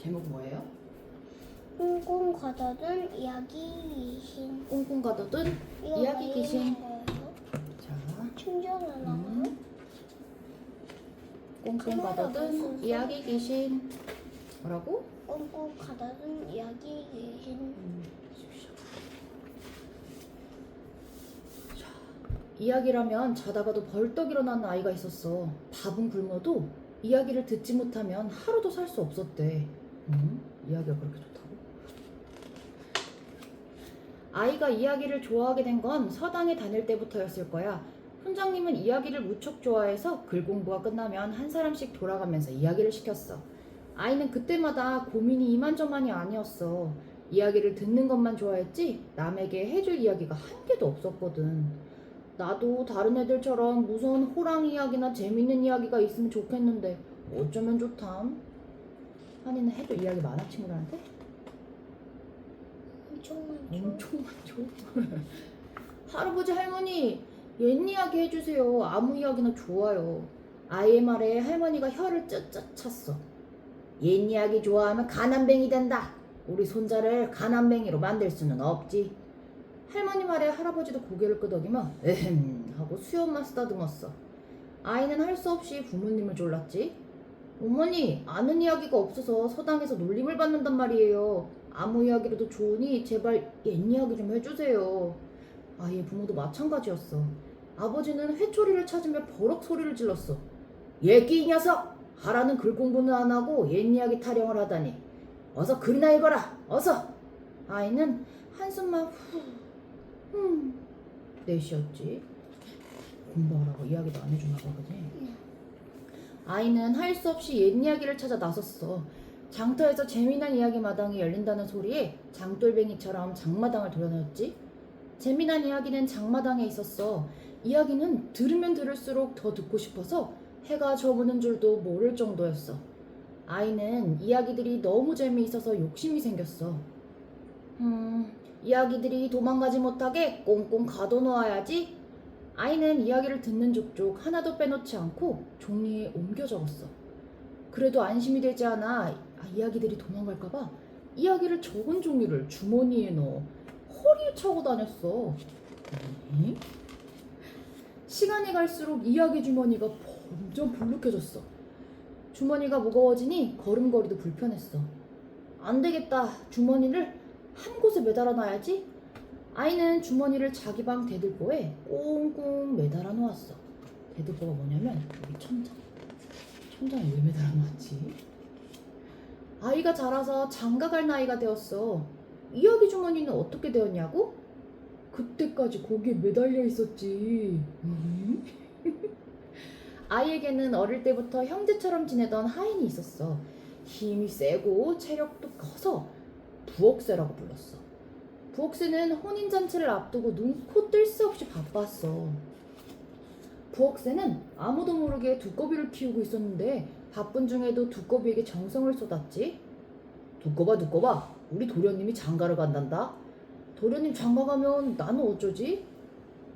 제목 뭐예요? 꽁꽁 가둬둔 이야기 귀신. 꽁꽁 가둬둔 이야기 귀신. 자, 충전을 하고. 꽁꽁 가둬둔 이야기 귀신. 뭐라고? 꽁꽁 가둬둔 이야기 귀신. 이야기라면 자다가도 벌떡 일어나는 아이가 있었어. 밥은 굶어도 이야기를 듣지 못하면 하루도 살 수 없었대. 이야기가 그렇게 좋다고? 아이가 이야기를 좋아하게 된 건 서당에 다닐 때부터였을 거야. 훈장님은 이야기를 무척 좋아해서 글 공부가 끝나면 한 사람씩 돌아가면서 이야기를 시켰어. 아이는 그때마다 고민이 이만저만이 아니었어. 이야기를 듣는 것만 좋아했지 남에게 해줄 이야기가 한 개도 없었거든. 나도 다른 애들처럼 무서운 호랑이 이야기나 재밌는 이야기가 있으면 좋겠는데 어쩌면 좋담? 한이는 해줄 이야기 많아 친구들한테? 엄청 많죠. 엄청 많죠. 할아버지 할머니 옛 이야기 해주세요. 아무 이야기나 좋아요. 아이의 말에 할머니가 혀를 쯧쯧 찼어. 옛 이야기 좋아하면 가난뱅이 된다. 우리 손자를 가난뱅이로 만들 수는 없지. 할머니 말에 할아버지도 고개를 끄덕이며 에헴 하고 수염만 쓰다듬었어. 아이는 할 수 없이 부모님을 졸랐지. 어머니 아는 이야기가 없어서 서당에서 놀림을 받는단 말이에요. 아무 이야기라도 좋으니 제발 옛 이야기 좀 해주세요. 아이의 부모도 마찬가지였어. 아버지는 회초리를 찾으며 버럭 소리를 질렀어. 얘끼 이 녀석! 하라는 글 공부는 안 하고 옛 이야기 타령을 하다니. 어서 글이나 읽어라. 어서! 아이는 한숨만 내쉬었지. 공부하라고 이야기도 안 해주나 봐, 그지? 아이는 할 수 없이 옛 이야기를 찾아 나섰어. 장터에서 재미난 이야기 마당이 열린다는 소리에 장돌뱅이처럼 장마당을 돌아다녔지. 재미난 이야기는 장마당에 있었어. 이야기는 들으면 들을수록 더 듣고 싶어서 해가 저무는 줄도 모를 정도였어. 아이는 이야기들이 너무 재미있어서 욕심이 생겼어. 이야기들이 도망가지 못하게 꽁꽁 가둬놓아야지. 아이는 이야기를 듣는 족족 하나도 빼놓지 않고 종이에 옮겨 적었어. 그래도 안심이 되지 않아 이야기들이 도망갈까봐 이야기를 적은 종이를 주머니에 넣어 허리에 차고 다녔어. 시간이 갈수록 이야기 주머니가 점점 불룩해졌어. 주머니가 무거워지니 걸음걸이도 불편했어. 안 되겠다. 주머니를 한 곳에 매달아 놔야지. 아이는 주머니를 자기 방 대들보에 꽁꽁 매달아 놓았어. 대들보가 뭐냐면 여기 천장. 천장에 왜 매달아 놓았지? 아이가 자라서 장가갈 나이가 되었어. 이야기 주머니는 어떻게 되었냐고? 그때까지 거기에 매달려 있었지. 아이에게는 어릴 때부터 형제처럼 지내던 하인이 있었어. 힘이 세고 체력도 커서 부엌새라고 불렀어. 부엌새는 혼인잔치를 앞두고 눈, 코 뜰 새 없이 바빴어. 부엌새는 아무도 모르게 두꺼비를 키우고 있었는데 바쁜 중에도 두꺼비에게 정성을 쏟았지. 두꺼봐, 우리 도련님이 장가를 간단다. 도련님 장가 가면 나는 어쩌지?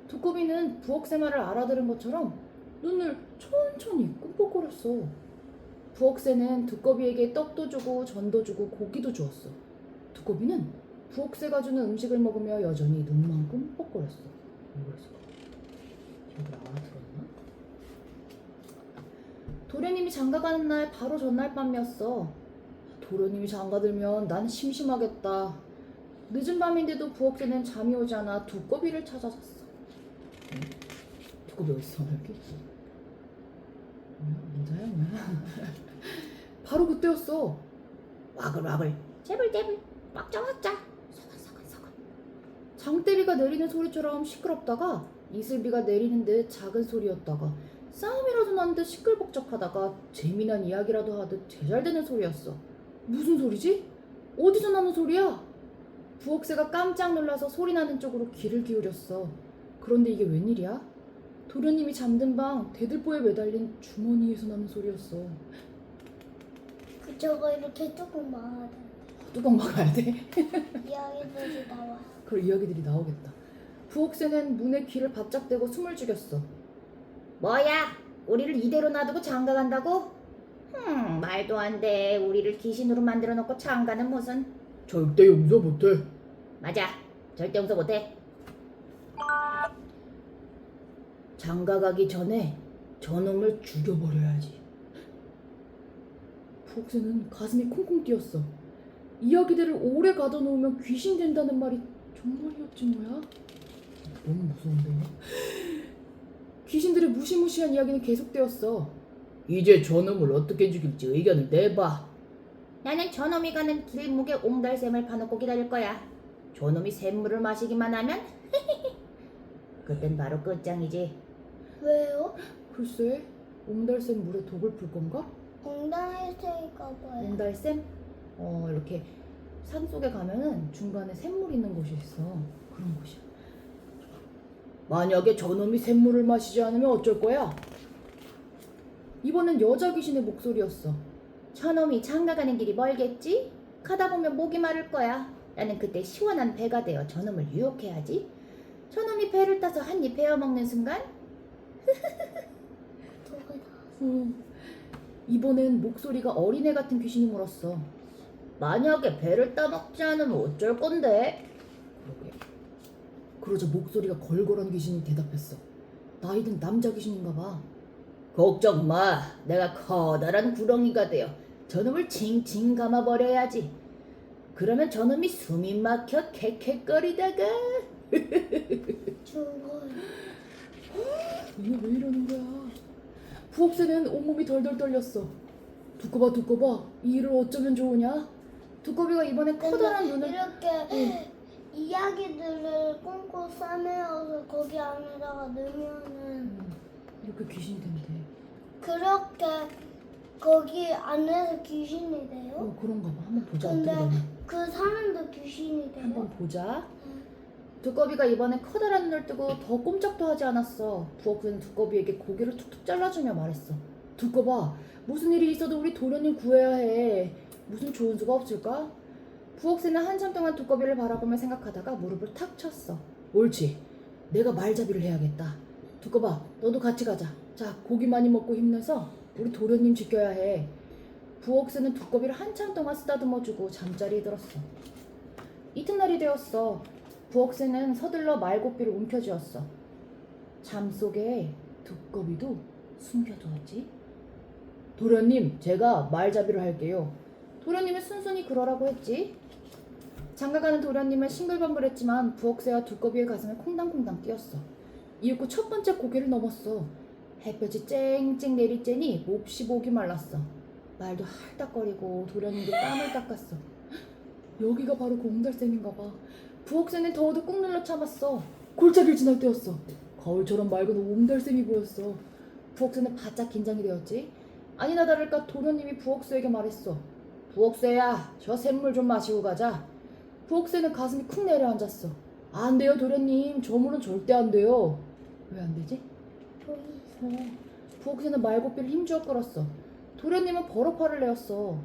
두꺼비는 부엌새 말을 알아들은 것처럼 눈을 천천히 끔뻑거렸어. 부엌새는 두꺼비에게 떡도 주고 전도 주고 고기도 주었어. 두꺼비는 부엌새가 주는 음식을 먹으며 여전히 눈만 끔뻑거렸어. 왜 그랬을까? 기억을 알아들었나? 도련님이 장가가는 날 바로 전날 밤이었어. 도련님이 장가들면 난 심심하겠다. 늦은 밤인데도 부엌새는 잠이 오지 않아 두꺼비를 찾아 잤어. 두꺼비 어딨어 여기? 민자야 뭐야? 바로 그때였어. 와글와글 재불재불 먹자 서근서근 장대비가 내리는 소리처럼 시끄럽다가 이슬비가 내리는 듯 작은 소리였다가 싸움이라도 난 듯 시끌벅적하다가 재미난 이야기라도 하듯 제잘되는 소리였어. 무슨 소리지? 어디서 나는 소리야? 부엌새가 깜짝 놀라서 소리나는 쪽으로 귀를 기울였어. 그런데 이게 웬일이야? 도련님이 잠든 방 대들보에 매달린 주머니에서 나는 소리였어. 저거 이렇게 조금 막아야 돼. 뚜껑 막아야 돼? 이야기들이 나와. 그럴 이야기들이 나오겠다. 부엌새는 문에 귀를 바짝 대고 숨을 죽였어. 뭐야? 우리를 이대로 놔두고 장가 간다고? 말도 안 돼. 우리를 귀신으로 만들어 놓고 장가는 무슨. 절대 용서 못해. 맞아. 절대 용서 못해. 장가 가기 전에 저놈을 죽여버려야지. 푸옥새는 가슴이 콩콩 뛰었어. 이야기들을 오래 가둬놓으면 귀신 된다는 말이 정말이었지 뭐야? 너무 무서운데. 귀신들의 무시무시한 이야기는 계속되었어. 이제 저놈을 어떻게 죽일지 의견을 내봐. 나는 저놈이 가는 길목에 옹달샘을 파놓고 기다릴 거야. 저놈이 샘물을 마시기만 하면 그땐 바로 끝장이지. 왜요? 글쎄, 옹달샘 물에 독을 풀 건가? 엉덩이 테니까 봐요. 옹달샘? 이렇게 산속에 가면은 중간에 샘물 있는 곳이 있어. 그런 곳이야. 만약에 저놈이 샘물을 마시지 않으면 어쩔 거야? 이번엔 여자 귀신의 목소리였어. 저놈이 장가 가는 길이 멀겠지? 가다 보면 목이 마를 거야. 나는 그때 시원한 배가 되어 저놈을 유혹해야지. 저놈이 배를 따서 한 입 베어 먹는 순간 독이 이번엔 목소리가 어린애 같은 귀신이 물었어. 만약에 배를 따먹지 않으면 어쩔 건데? 그러게. 그러자 목소리가 걸걸한 귀신이 대답했어. 나이든 남자 귀신인가 봐. 걱정 마. 내가 커다란 구렁이가 되어 저놈을 칭칭 감아버려야지. 그러면 저놈이 숨이 막혀 캑캑거리다가 죽어요. 이게 왜 이러는 거야? 부엌새는 온몸이 덜덜 떨렸어. 두꺼봐 봐. 이 일을 어쩌면 좋으냐? 두꺼비가 이번엔 커다란 눈을 이렇게 이야기들을 꽁꽁 싸매어서 거기 안에다가 넣으면은 이렇게 귀신이 된대. 그렇게 거기 안에서 귀신이 돼요? 그런가 봐. 한번 보자. 근데 어떻게 되나. 그 사람도 귀신이 돼요? 한번 보자. 응. 두꺼비가 이번엔 커다란 눈을 뜨고 더 꼼짝도 하지 않았어. 부엌새는 두꺼비에게 고개를 툭툭 잘라주며 말했어. 두꺼봐. 무슨 일이 있어도 우리 도련님 구해야 해. 무슨 좋은 수가 없을까? 부엌새는 한참 동안 두꺼비를 바라보며 생각하다가 무릎을 탁 쳤어. 옳지. 내가 말잡이를 해야겠다. 두꺼봐. 너도 같이 가자. 자, 고기 많이 먹고 힘내서 우리 도련님 지켜야 해. 부엌새는 두꺼비를 한참 동안 쓰다듬어주고 잠자리에 들었어. 이튿날이 되었어. 부엌새는 서둘러 말고삐를 움켜쥐었어. 잠 속에 두꺼비도 숨겨두었지. 도련님, 제가 말잡이를 할게요. 도련님은 순순히 그러라고 했지. 장가가는 도련님은 싱글벙글했지만 부엌새와 두꺼비의 가슴에 콩당콩당 뛰었어. 이윽고 첫 번째 고개를 넘었어. 햇볕이 쨍쨍 내리쬐니 몹시 목이 말랐어. 말도 할딱거리고 도련님도 땀을 닦았어. 여기가 바로 그 옹달샘인가 봐. 부엌새는 더워도 꾹 눌러 참았어. 골짜기를 지날 때였어. 거울처럼 맑은 옹달샘이 보였어. 부엌새는 바짝 긴장이 되었지. 아니나 다를까 도련님이 부엌새에게 말했어. 부엌새야, 저 샘물 좀 마시고 가자. 부엌새는 가슴이 쿵 내려앉았어. 안 돼요, 도련님. 저 물은 절대 안 돼요. 왜 안 되지? 독이 부엌새는 말고삐를 힘주어 끌었어. 도련님은 버럭 화를 내었어.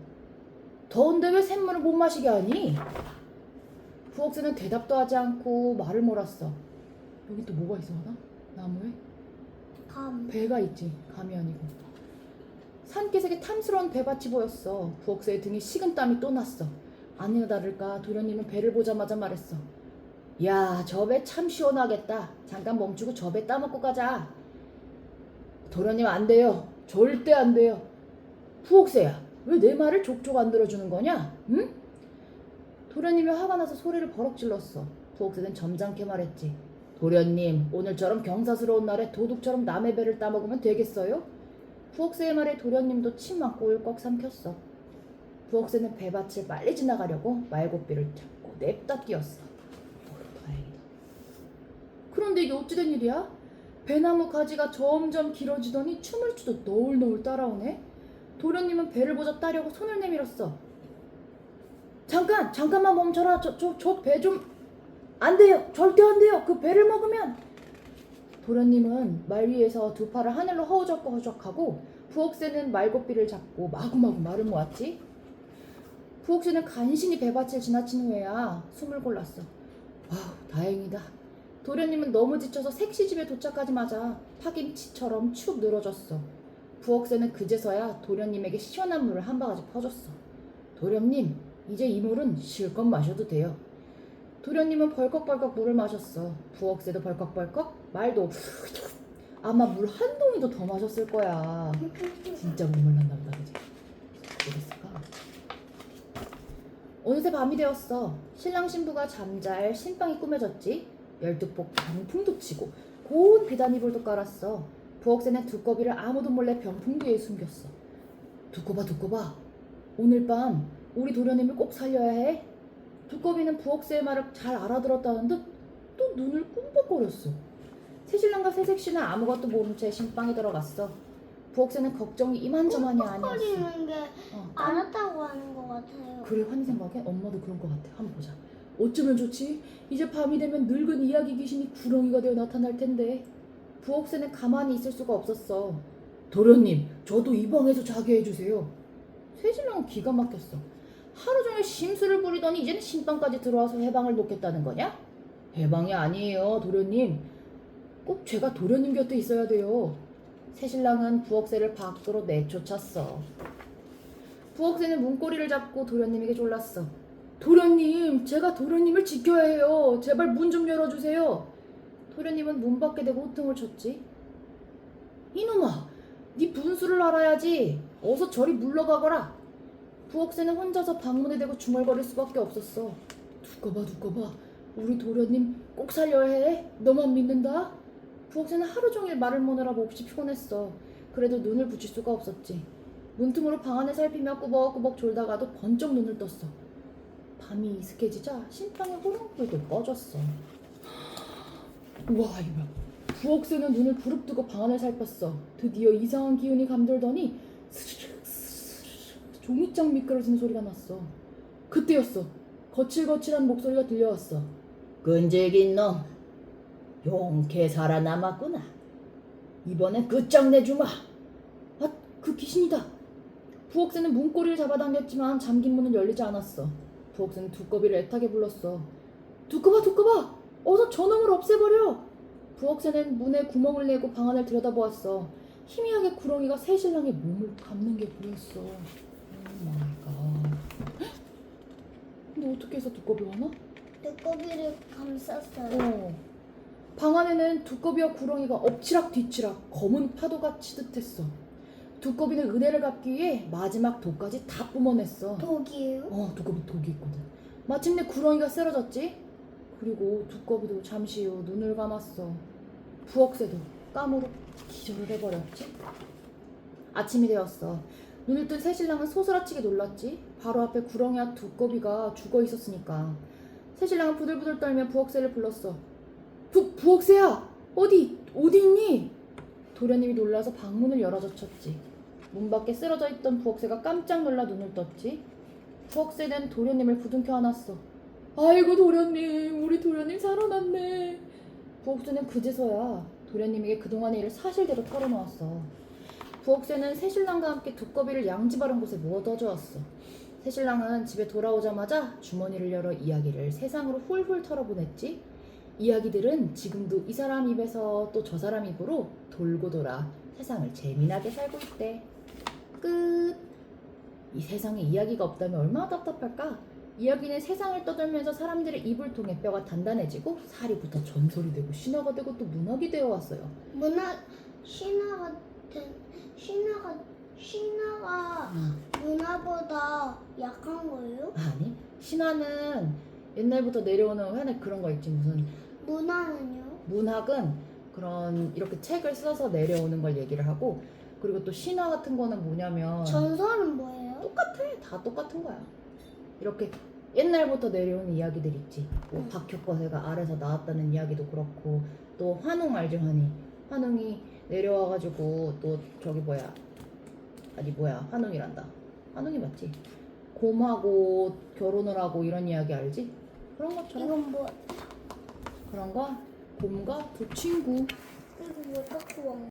더운데 왜 샘물을 못 마시게 하니? 부엌새는 대답도 하지 않고 말을 몰았어. 여기 또 뭐가 있어 하나? 나무에? 감. 배가 있지. 감이 아니고. 산기슭에 탐스러운 배밭이 보였어. 부엌새의 등에 식은땀이 또 났어. 아니나 다를까 도련님은 배를 보자마자 말했어. 야, 저 배 참 시원하겠다. 잠깐 멈추고 저 배 따먹고 가자. 도련님 안 돼요. 절대 안 돼요. 부엌새야, 왜 내 말을 족족 안 들어주는 거냐? 응? 도련님이 화가 나서 소리를 버럭 질렀어. 부엌새는 점잖게 말했지. 도련님, 오늘처럼 경사스러운 날에 도둑처럼 남의 배를 따먹으면 되겠어요? 부엌새의 말에 도련님도 침만 꼴꺽 삼켰어. 부엌새는 배밭을 빨리 지나가려고 말고삐를 잡고 냅다 뛰었어. 다행이다. 그런데 이게 어찌된 일이야? 배나무 가지가 점점 길어지더니 춤을 추듯 너울너울 따라오네. 도련님은 배를 보자 따려고 손을 내밀었어. 잠깐만 멈춰라. 저 배 좀 안 돼요. 절대 안 돼요. 그 배를 먹으면. 도련님은 말 위에서 두 팔을 하늘로 허우적허우적하고 부엌새는 말고삐를 잡고 마구마구 말을 모았지. 부엌새는 간신히 배밭을 지나친 후에야 숨을 골랐어. 와우, 다행이다. 도련님은 너무 지쳐서 색시집에 도착하자마자 파김치처럼 축 늘어졌어. 부엌새는 그제서야 도련님에게 시원한 물을 한 바가지 퍼줬어. 도련님, 이제 이 물은 실컷 마셔도 돼요. 도련님은 벌컥벌컥 물을 마셨어. 부엌새도 벌컥벌컥, 말도 아마 물 한 동이도 더 마셨을 거야. 진짜 눈물 난다 보다, 그지? 어땠을까? 어느새 밤이 되었어. 신랑 신부가 잠잘 신방이 꾸며졌지. 열두폭 병풍도 치고 고운 비단이불도 깔았어. 부엌새는 두꺼비를 아무도 몰래 병풍 뒤에 숨겼어. 두꺼봐. 오늘 밤 우리 도련님을 꼭 살려야 해. 두꺼비는 부엌새의 말을 잘 알아들었다는 듯 또 눈을 꿈벅거렸어. 새신랑과 새색시는 아무것도 모른 채 신방에 들어갔어. 부엌새는 걱정이 이만저만이 아니었어. 뻑거리는 게 어, 알았다고 하는 것 같아요. 그래, 환희 생각에 엄마도 그런 것 같아. 한번 보자. 어쩌면 좋지? 이제 밤이 되면 늙은 이야기 귀신이 구렁이가 되어 나타날 텐데. 부엌새는 가만히 있을 수가 없었어. 도련님, 저도 이 방에서 자게 해주세요. 새신랑은 기가 막혔어. 하루 종일 심술을 부리더니 이제는 신방까지 들어와서 해방을 놓겠다는 거냐? 해방이 아니에요, 도련님. 꼭 제가 도련님 곁에 있어야 돼요. 새신랑은 부엌새를 밖으로 내쫓았어. 부엌새는 문고리를 잡고 도련님에게 졸랐어. 도련님, 제가 도련님을 지켜야 해요. 제발 문 좀 열어주세요. 도련님은 문 밖에 대고 호통을 쳤지. 이놈아, 네 분수를 알아야지. 어서 저리 물러가거라. 부엌새는 혼자서 방문에 대고 중얼거릴 수밖에 없었어. 두꺼봐. 우리 도련님 꼭 살려야 해. 너만 믿는다. 부엌새는 하루 종일 말을 모느라 몹시 피곤했어. 그래도 눈을 붙일 수가 없었지. 문틈으로 방 안을 살피며 꾸벅꾸벅 졸다가도 번쩍 눈을 떴어. 밤이 이슥해지자 신방의 호롱불도 꺼졌어. 우와, 이거 부엌새는 눈을 부릅뜨고 방 안을 살폈어. 드디어 이상한 기운이 감돌더니 스르륵 종이장 미끄러지는 소리가 났어. 그때였어. 거칠거칠한 목소리가 들려왔어. 끈질긴 놈, 용케 살아남았구나. 이번엔 끝장내주마. 아, 그 귀신이다. 부엌새는 문고리를 잡아당겼지만 잠긴 문은 열리지 않았어. 부엌새는 두꺼비를 애타게 불렀어. 두꺼봐, 어서 저놈을 없애버려. 부엌새는 문에 구멍을 내고 방 안을 들여다보았어. 희미하게 구렁이가 새신랑의 몸을 감는 게 보였어. 오 마이 갓. 근데 어떻게 해서 두꺼비가 나? 두꺼비를 감쌌어요. 방 안에는 두꺼비와 구렁이가 엎치락 뒤치락 검은 파도가 치듯했어. 두꺼비는 은혜를 갚기 위해 마지막 독까지 다 뿜어냈어. 독이에요? 두꺼비 독이 있거든. 마침내 구렁이가 쓰러졌지. 그리고 두꺼비도 잠시 후 눈을 감았어. 부엌새도 까무룩 기절을 해버렸지. 아침이 되었어. 눈을 뜬 새신랑은 소스라치게 놀랐지. 바로 앞에 구렁이와 두꺼비가 죽어 있었으니까. 새신랑은 부들부들 떨며 부엌새를 불렀어. 부엌새야! 어디 있니? 도련님이 놀라서 방문을 열어젖혔지. 문 밖에 쓰러져 있던 부엌새가 깜짝 놀라 눈을 떴지. 부엌새는 도련님을 부둥켜 안았어. 아이고 도련님, 우리 도련님 살아났네. 부엌새는 그제서야 도련님에게 그동안의 일을 사실대로 털어놓았어. 부엌새는 새신랑과 함께 두꺼비를 양지 바른 곳에 모아둬 주었어. 새신랑은 집에 돌아오자마자 주머니를 열어 이야기를 세상으로 훌훌 털어보냈지. 이야기들은 지금도 이 사람 입에서 또 저 사람 입으로 돌고 돌아 세상을 재미나게 살고 있대. 끝. 이 세상에 이야기가 없다면 얼마나 답답할까? 이야기는 세상을 떠돌면서 사람들의 입을 통해 뼈가 단단해지고 살이 붙어 전설이 되고 신화가 되고 또 문학이 되어 왔어요. 신화가 문화보다 약한 거예요? 아니, 신화는 옛날부터 내려오는 하나 그런 거 있지. 무슨 문화는요? 문학은 그런 이렇게 책을 써서 내려오는 걸 얘기를 하고, 그리고 또 신화 같은 거는 뭐냐면 전설은 뭐예요? 똑같아. 다 똑같은 거야. 이렇게 옛날부터 내려오는 이야기들 있지. 뭐 박효거세가 알에서 나왔다는 이야기도 그렇고, 또 환웅 알지? 환웅이 내려와가지고 또 저기 환웅이란다. 환웅이 맞지? 곰하고 결혼을 하고 이런 이야기 알지? 그런 것처럼. 이건 뭐? 그런 거? 곰과 두 친구. 이거 뭐 깎고